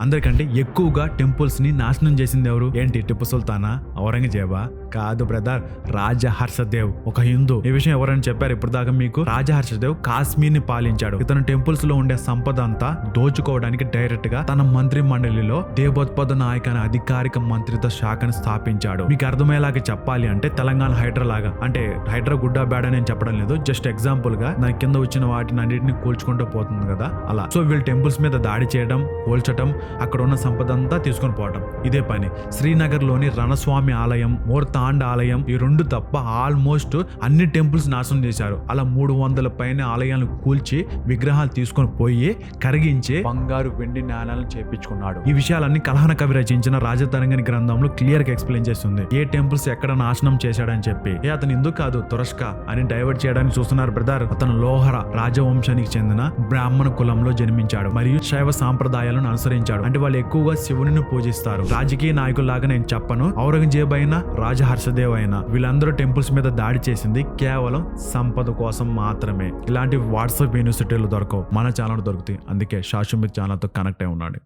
అందరికంటే ఎక్కువగా టెంపుల్స్ ని నాశనం చేసింది ఎవరు? ఏంటి టిప్పు సుల్తానా, ఔరంగజేబా? కాదు బ్రదర్, రాజా హర్షదేవ్, ఒక హిందూ. ఈ విషయం ఎవరైనా చెప్పారు ఇప్పుడు దాకా మీకు? రాజా హర్షదేవ్ కాశ్మీర్ ని పాలించాడు. ఇతను టెంపుల్స్ లో ఉండే సంపద అంతా దోచుకోవడానికి డైరెక్ట్ గా తన మంత్రి మండలిలో దేవోత్పద నాయక్ అనే అధికారిక మంత్రిత్వ శాఖను స్థాపించాడు. మీకు అర్థమయ్యేలాగా చెప్పాలి అంటే తెలంగాణ హైడ్రా లాగా. అంటే హైడ్రా గుడ్డా బ్యాడ్ అని చెప్పడం లేదు, జస్ట్ ఎగ్జాంపుల్ గా దాని కింద వచ్చిన వాటిని అన్నింటిని కూల్చుకుంటూ పోతుంది కదా, అలా. సో వీళ్ళు టెంపుల్స్ మీద దాడి చేయడం, కూల్చడం, అక్కడ ఉన్న సంపద అంతా తీసుకొని పోవటం, ఇదే పని. శ్రీనగర్ లోని రణస్వామి ఆలయం, మోర్తాండ్ ఆలయం, ఈ రెండు తప్ప ఆల్మోస్ట్ అన్ని టెంపుల్స్ నాశనం చేశారు. అలా 300 పైన ఆలయాలను కూల్చి విగ్రహాలు తీసుకొని పోయి కరిగించి బంగారు వెండి నాణాలను చేపించుకున్నాడు. ఈ విషయాలన్నీ కల్హణ కవి రచించిన రాజతరంగని గ్రంథంలో క్లియర్ గా ఎక్స్ప్లెయిన్ చేస్తుంది, ఏ టెంపుల్స్ ఎక్కడ నాశనం చేశాడని చెప్పి. అతను ఎందుకు కాదు, తురష్క అని డైవర్ట్ చేయడానికి చూస్తున్నారు బ్రదర్. అతను లోహర రాజవంశానికి చెందిన బ్రాహ్మణ కులంలో జన్మించాడు మరియు శైవ సాంప్రదాయాలను అనుసరించాడు. అంటే వాళ్ళు ఎక్కువగా శివుని పూజిస్తారు. రాజకీయ నాయకుల్లాగా నేను చెప్పను. ఔరంగజేబ్ అయినా, రాజా హర్షదేవ్ అయినా, వీళ్ళందరూ టెంపుల్స్ మీద దాడి చేసింది కేవలం సంపద కోసం మాత్రమే. ఇలాంటి వాట్సాప్ యూనివర్సిటీలు దొరకవు, మన ఛానల్ దొరుకుతాయి. అందుకే షాషుమిత్ ఛానల్ తో కనెక్ట్ అయి ఉన్నాడు.